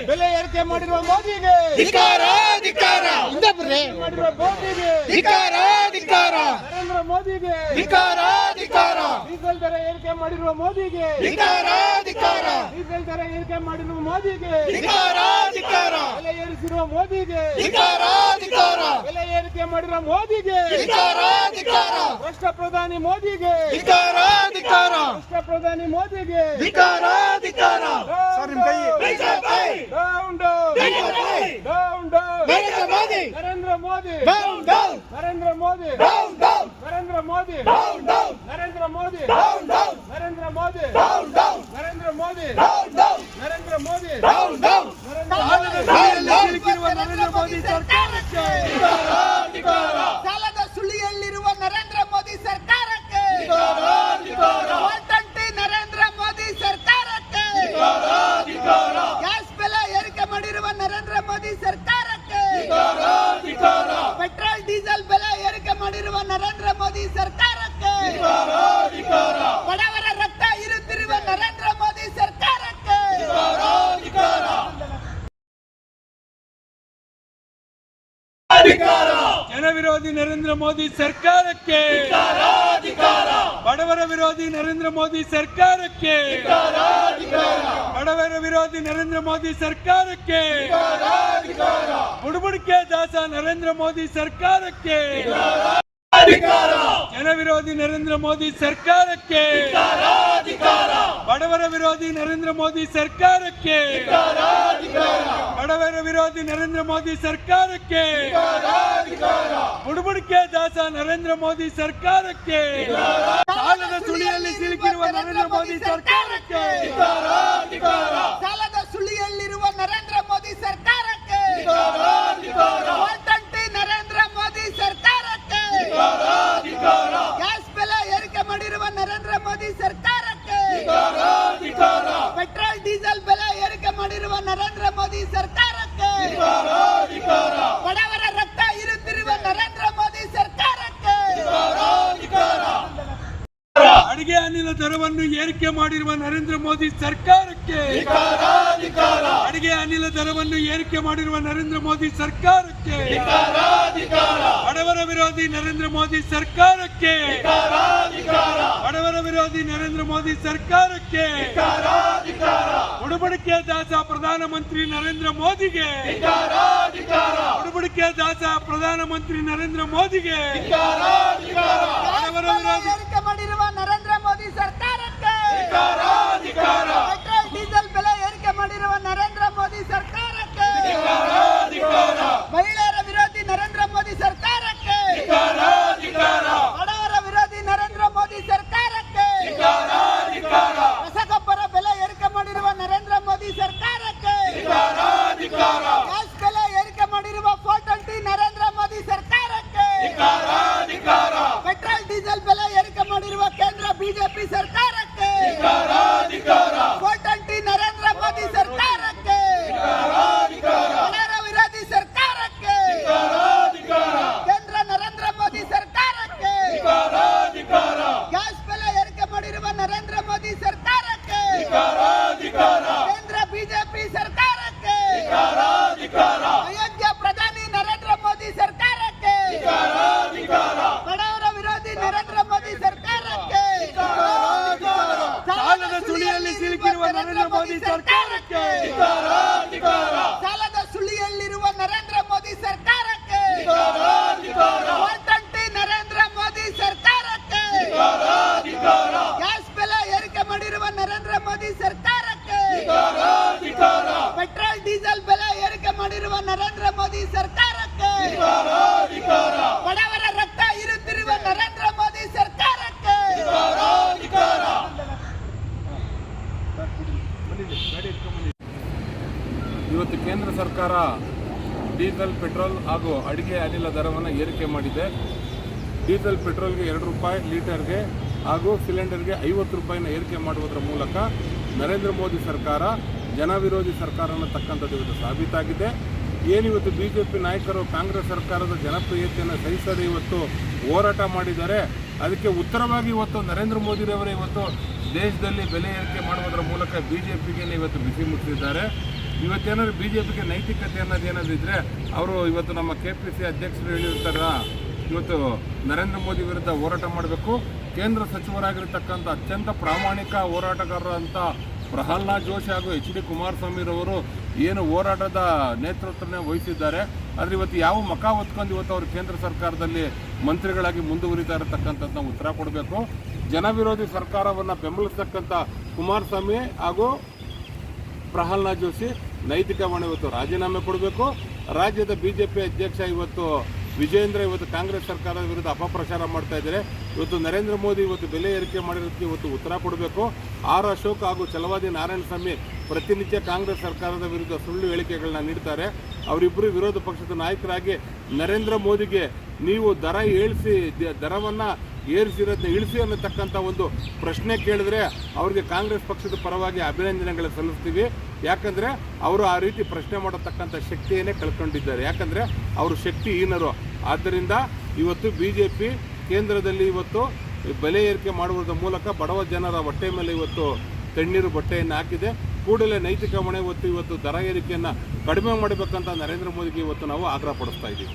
ಬೆಲೆ ಏರಿಕೆ ಮಾಡಿರುವ ಮೋದಿಗೆ ಮಾಡಿರುವ ಮೋದಿಗೆ ನರೇಂದ್ರ ಮೋದಿಗೆ ಡೀಸೆಲ್ ದರ ಏರಿಕೆ ಮಾಡಿರುವ ಮೋದಿಗೆ ಡೀಸೆಲ್ ದರ ಏರಿಕೆ ಮಾಡಿರುವ ಮೋದಿಗೆ ಬೆಲೆ ಏರಿಸಿರುವ ಮೋದಿಗೆ ಬೆಲೆ ಏರಿಕೆ ಮಾಡಿರುವ ಮೋದಿಗೆ ಭ್ರಷ್ಟ ಪ್ರಧಾನಿ ಮೋದಿಗೆ ಭ್ರಷ್ಟ ಪ್ರಧಾನಿ ಮೋದಿಗೆ ನರೇಂದ್ರ ಮೋದಿ ನರೇಂದ್ರ ಮೋದಿ ನರೇಂದ್ರ ಮೋದಿ ನರೇಂದ್ರ ಮೋದಿ ನರೇಂದ್ರ ಮೋದಿ ನರೇಂದ್ರ ಮೋದಿ ನರೇಂದ್ರ ಮೋದಿ ನರೇಂದ್ರ ಮೋದಿ ಸರ್ಕಾರಕ್ಕೆ ಸಾಲದ ಸುಳಿಯಲ್ಲಿರುವ ನರೇಂದ್ರ ಮೋದಿ ಸರ್ಕಾರಕ್ಕೆ ನರೇಂದ್ರ ಮೋದಿ ಸರ್ಕಾರಕ್ಕೆ ಗ್ಯಾಸ್ ಬೆಲೆ ಏರಿಕೆ ಮಾಡಿರುವ ನರೇಂದ್ರ ಮೋದಿ ಸರ್ಕಾರಕ್ಕೆ ಪೆಟ್ರೋಲ್ ಡೀಸೆಲ್ ಬೆಲೆ ಏರಿಕೆ ಮಾಡಿರುವ ನರೇಂದ್ರ ಮೋದಿ ಸರ್ಕಾರಕ್ಕೆ ಬಡವರ ರಕ್ತ ಇರುತ್ತಿರುವ ನರೇಂದ್ರ ಮೋದಿ ಸರ್ಕಾರಕ್ಕೆ ಜನ ವಿರೋಧಿ ನರೇಂದ್ರ ಮೋದಿ ಸರ್ಕಾರಕ್ಕೆ ಬಡವರ ವಿರೋಧಿ ನರೇಂದ್ರ ಮೋದಿ ಸರ್ಕಾರಕ್ಕೆ ಬಡವರ ವಿರೋಧಿ ನರೇಂದ್ರ ಮೋದಿ ಸರ್ಕಾರಕ್ಕೆ ಬುಡಬುಡಿಕೆ ದಾಸ ನರೇಂದ್ರ ಮೋದಿ ಸರ್ಕಾರಕ್ಕೆ ಜನ ವಿರೋಧಿ ನರೇಂದ್ರ ಮೋದಿ ಸರ್ಕಾರಕ್ಕೆ ಬಡವರ ವಿರೋಧಿ ನರೇಂದ್ರ ಮೋದಿ ಸರ್ಕಾರಕ್ಕೆ ಬಡವರ ವಿರೋಧಿ ನರೇಂದ್ರ ಮೋದಿ ಸರ್ಕಾರಕ್ಕೆ ಬುಡಬುಡಿಕೆ ದಾಸ ನರೇಂದ್ರ ಮೋದಿ ಸರ್ಕಾರಕ್ಕೆ ಸಾಲದ ಸುಳಿಯಲ್ಲಿ ಸಿಲುಕಿರುವ ನರೇಂದ್ರ ಮೋದಿ ಸರ್ಕಾರಕ್ಕೆ ಸಾಲದ ಸುಳಿಯಲ್ಲಿರುವ ನರೇಂದ್ರ ಮೋದಿ ಸರ್ಕಾರಕ್ಕೆ ನರೇಂದ್ರ ಮೋದಿ ಸರ್ಕಾರಕ್ಕೆ ಗ್ಯಾಸ್ ಬೆಲೆ ಏರಿಕೆ ಮಾಡಿರುವ ನರೇಂದ್ರ ಮೋದಿ ಸರ್ಕಾರಕ್ಕೆ ಪೆಟ್ರೋಲ್ ಡೀಸೆಲ್ ಬೆಲೆ ಏರಿಕೆ ಮಾಡಿರುವ ನರೇಂದ್ರ ಮೋದಿ ಸರ್ಕಾರಕ್ಕೆ ಬಡವರ ರಕ್ತ ಇರುತ್ತಿರುವ ನರೇಂದ್ರ ಮೋದಿ ಸರ್ಕಾರಕ್ಕೆ ಅಡಿಗೆ ಅನಿಲ ದರವನ್ನು ಏರಿಕೆ ಮಾಡಿರುವ ನರೇಂದ್ರ ಮೋದಿ ಸರ್ಕಾರಕ್ಕೆ ಅಡಿಗೆ ಅನಿಲ ದರವನ್ನು ಏರಿಕೆ ಮಾಡಿರುವ ನರೇಂದ್ರ ಮೋದಿ ಸರ್ಕಾರಕ್ಕೆ ಬಡವರ ವಿರೋಧಿ ನರೇಂದ್ರ ಮೋದಿ ಸರ್ಕಾರಕ್ಕೆ ಬಡವರ ವಿರೋಧಿ ನರೇಂದ್ರ ಮೋದಿ ಸರ್ಕಾರಕ್ಕೆ ಬುಡಬುಡಿಕೆ ದಾಸ ಪ್ರಧಾನಮಂತ್ರಿ ನರೇಂದ್ರ ಮೋದಿಗೆ ಬುಡಬುಡಿಕೆ ದಾಸ ಪ್ರಧಾನಮಂತ್ರಿ ನರೇಂದ್ರ ಮೋದಿಗೆ ಬಡವರ ವಿರೋಧಿ ಏರಿಕೆ ಮಾಡಿರುವ ನರೇಂದ್ರ ಮೋದಿ ಸರ್ಕಾರಕ್ಕೆ ಪೆಟ್ರೋಲ್ ಡೀಸೆಲ್ ಬೆಲೆ ಏರಿಕೆ ಮಾಡಿರುವ ನರೇಂದ್ರ ಮೋದಿ ಸರ್ಕಾರಕ್ಕೆ ಮಹಿಳೆಯರ ವಿರೋಧಿ ನರೇಂದ್ರ ಮೋದಿ ಸರ್ಕಾರಕ್ಕೆ ಬಡವರ ವಿರೋಧಿ ನರೇಂದ್ರ ಮೋದಿ ಸರ್ಕಾರಕ್ಕೆ ರಸಗೊಬ್ಬರ ಬೆಲೆ ಏರಿಕೆ ಮಾಡಿರುವ ನರೇಂದ್ರ ಮೋದಿ ಸರ್ಕಾರಕ್ಕೆ ಗ್ಯಾಸ್ ಬೆಲೆ ಏರಿಕೆ ಮಾಡಿರುವ 420 ನರೇಂದ್ರ ಮೋದಿ ಸರ್ಕಾರಕ್ಕೆ ಪೆಟ್ರೋಲ್ ಡೀಸೆಲ್ ಬೆಲೆ ಏರಿಕೆ ಮಾಡಿರುವ ಕೇಂದ್ರ ಬಿಜೆಪಿ ಸರ್ಕಾರಕ್ಕೆ 420 ನರೇಂದ್ರ ಮೋದಿ ಸರ್ಕಾರಕ್ಕೆ ಬಡವರ ವಿರೋಧಿ ಸರ್ಕಾರಕ್ಕೆ ಕೇಂದ್ರ ನರೇಂದ್ರ ಮೋದಿ ಸರ್ಕಾರಕ್ಕೆ ಗ್ಯಾಸ್ ಬೆಲೆ ಏರಿಕೆ ಮಾಡಿರುವ ನರೇಂದ್ರ ಮೋದಿ ಸರ್ಕಾರಕ್ಕೆ ಕೇಂದ್ರ ಬಿಜೆಪಿ ಸರ್ಕಾರಕ್ಕೆ ಅಯೋಗ್ಯ ಪ್ರಧಾನಿ ನರೇಂದ್ರ ಮೋದಿ ಸರ್ಕಾರಕ್ಕೆ ಬಡವರ ವಿರೋಧಿ ನರೇಂದ್ರ ಮೋದಿ ಸರ್ಕಾರಕ್ಕೆ ಸಾಲದ ಸುಳಿಯಲ್ಲಿ ಸಿಲುಕಿರುವ ನರೇಂದ್ರ ಮೋದಿ ಸರ್ಕಾರಕ್ಕೆ ಸಾಲದ ಸುಳಿಯಲ್ಲಿರುವ ನರೇಂದ್ರ ಮೋದಿ ಸರ್ಕಾರಕ್ಕೆ ನರೇಂದ್ರ ಮೋದಿ ಸರ್ಕಾರಕ್ಕೆ ಗ್ಯಾಸ್ ಬೆಲೆ ಏರಿಕೆ ಮಾಡಿರುವ ನರೇಂದ್ರ ಮೋದಿ ಸರ್ಕಾರಕ್ಕೆ ಪೆಟ್ರೋಲ್ ಡೀಸೆಲ್ ಬೆಲೆ ಏರಿಕೆ ಮಾಡಿರುವ ನರೇಂದ್ರ ಮೋದಿ ಸರ್ಕಾರಕ್ಕೆ ಬಡವರ ರಕ್ತ ಇರುತ್ತಿರುವ ನರೇಂದ್ರ ಮೋದಿ ಸರ್ಕಾರಕ್ಕೆ ಇವತ್ತು ಕೇಂದ್ರ ಸರ್ಕಾರ ಡೀಸೆಲ್ ಪೆಟ್ರೋಲ್ ಹಾಗೂ ಅಡಿಗೆ ಅನಿಲ ದರವನ್ನು ಏರಿಕೆ ಮಾಡಿದೆ. ಡೀಸೆಲ್ ಪೆಟ್ರೋಲ್ಗೆ 2 ರೂಪಾಯಿ ಲೀಟರ್ಗೆ ಹಾಗೂ ಸಿಲಿಂಡರ್ಗೆ 50 ರೂಪಾಯಿನ ಏರಿಕೆ ಮಾಡುವುದರ ಮೂಲಕ ನರೇಂದ್ರ ಮೋದಿ ಸರ್ಕಾರ ಜನ ವಿರೋಧಿ ಸರ್ಕಾರ ಅನ್ನತಕ್ಕಂಥದ್ದು ಇವತ್ತು ಸಾಬೀತಾಗಿದೆ. ಏನಿವತ್ತು ಬಿಜೆಪಿ ನಾಯಕರು ಕಾಂಗ್ರೆಸ್ ಸರ್ಕಾರದ ಜನಪ್ರಿಯತೆಯನ್ನು ಸಹಿಸದೆ ಇವತ್ತು ಹೋರಾಟ ಮಾಡಿದ್ದಾರೆ. ಅದಕ್ಕೆ ಉತ್ತರವಾಗಿ ಇವತ್ತು ನರೇಂದ್ರ ಮೋದಿರವರೇ ಇವತ್ತು ದೇಶದಲ್ಲಿ ಬೆಲೆ ಏರಿಕೆ ಮಾಡುವುದರ ಮೂಲಕ ಬಿಜೆಪಿಗೆ ಇವತ್ತು ಬಿಸಿ ಮುಟ್ಟಿದ್ದಾರೆ. ಇವತ್ತೇನಾದ್ರು BJPಗೆ ನೈತಿಕತೆ ಅನ್ನೋದೇನಾದ್ರು ಇದ್ದರೆ ಅವರು ಇವತ್ತು ನಮ್ಮ KPC ಅಧ್ಯಕ್ಷರು ಹೇಳಿರ್ತಾರ, ಇವತ್ತು ನರೇಂದ್ರ ಮೋದಿ ವಿರುದ್ಧ ಹೋರಾಟ ಮಾಡಬೇಕು. ಕೇಂದ್ರ ಸಚಿವರಾಗಿರ್ತಕ್ಕಂಥ ಅತ್ಯಂತ ಪ್ರಾಮಾಣಿಕ ಹೋರಾಟಗಾರರು ಅಂತ ಪ್ರಹ್ಲಾದ್ ಜೋಶಿ ಹಾಗೂ HD ಕುಮಾರಸ್ವಾಮಿರವರು ಏನು ಹೋರಾಟದ ನೇತೃತ್ವನೇ ವಹಿಸಿದ್ದಾರೆ. ಆದರೆ ಇವತ್ತು ಯಾವ ಮಖ ಹೊತ್ಕೊಂಡು ಇವತ್ತು ಅವರು ಕೇಂದ್ರ ಸರ್ಕಾರದಲ್ಲಿ ಮಂತ್ರಿಗಳಾಗಿ ಮುಂದುವರಿತಾ ಇರತಕ್ಕಂಥದ್ದು ನಾವು ಉತ್ತರ ಕೊಡಬೇಕು. ಜನವಿರೋಧಿ ಸರ್ಕಾರವನ್ನು ಬೆಂಬಲಿಸ್ತಕ್ಕಂಥ ಕುಮಾರಸ್ವಾಮಿ ಹಾಗೂ ಪ್ರಹ್ಲಾದ್ ಜೋಶಿ ನೈತಿಕ ಹೊಣೆ ಇವತ್ತು ರಾಜೀನಾಮೆ ಕೊಡಬೇಕು. ರಾಜ್ಯದ BJP ಅಧ್ಯಕ್ಷ ಇವತ್ತು ವಿಜೇಂದ್ರ ಇವತ್ತು ಕಾಂಗ್ರೆಸ್ ಸರ್ಕಾರದ ವಿರುದ್ಧ ಅಪಪ್ರಚಾರ ಮಾಡ್ತಾ ಇದ್ದಾರೆ. ಇವತ್ತು ನರೇಂದ್ರ ಮೋದಿ ಇವತ್ತು ಬೆಲೆ ಏರಿಕೆ ಮಾಡಿರೋದಕ್ಕೆ ಇವತ್ತು ಉತ್ತರ ಕೊಡಬೇಕು. ಆರ್ ಅಶೋಕ್ ಹಾಗೂ ಛಲವಾದಿ ನಾರಾಯಣಸ್ವಾಮಿ ಪ್ರತಿನಿತ್ಯ ಕಾಂಗ್ರೆಸ್ ಸರ್ಕಾರದ ವಿರುದ್ಧ ಸುಳ್ಳು ಹೇಳಿಕೆಗಳನ್ನ ನೀಡ್ತಾರೆ. ಅವರಿಬ್ಬರು ವಿರೋಧ ಪಕ್ಷದ ನಾಯಕರಾಗಿ ನರೇಂದ್ರ ಮೋದಿಗೆ ನೀವು ದರವನ್ನು ಇಳಿಸಿ ಅನ್ನತಕ್ಕಂಥ ಒಂದು ಪ್ರಶ್ನೆ ಕೇಳಿದ್ರೆ ಅವ್ರಿಗೆ ಕಾಂಗ್ರೆಸ್ ಪಕ್ಷದ ಪರವಾಗಿ ಅಭಿನಂದನೆಗಳು ಸಲ್ಲಿಸ್ತೀವಿ. ಯಾಕಂದರೆ ಅವರು ಆ ರೀತಿ ಪ್ರಶ್ನೆ ಮಾಡತಕ್ಕಂಥ ಶಕ್ತಿಯನ್ನೇ ಕಳ್ಕೊಂಡಿದ್ದಾರೆ. ಯಾಕಂದರೆ ಅವರು ಶಕ್ತಿಹೀನರು. ಆದ್ದರಿಂದ ಇವತ್ತು BJP ಕೇಂದ್ರದಲ್ಲಿ ಇವತ್ತು ಬೆಲೆ ಏರಿಕೆ ಮಾಡುವುದರ ಮೂಲಕ ಬಡವ ಜನರ ಹೊಟ್ಟೆ ಮೇಲೆ ಇವತ್ತು ತಣ್ಣೀರು ಬಟ್ಟೆಯನ್ನು ಹಾಕಿದೆ. ಕೂಡಲೇ ನೈತಿಕ ಹೊಣೆ ಇವತ್ತು ದರ ಏರಿಕೆಯನ್ನು ಕಡಿಮೆ ಮಾಡಬೇಕಂತ ನರೇಂದ್ರ ಮೋದಿಗೆ ಇವತ್ತು ನಾವು ಆಗ್ರಹ ಪಡಿಸ್ತಾ ಇದ್ದೀವಿ.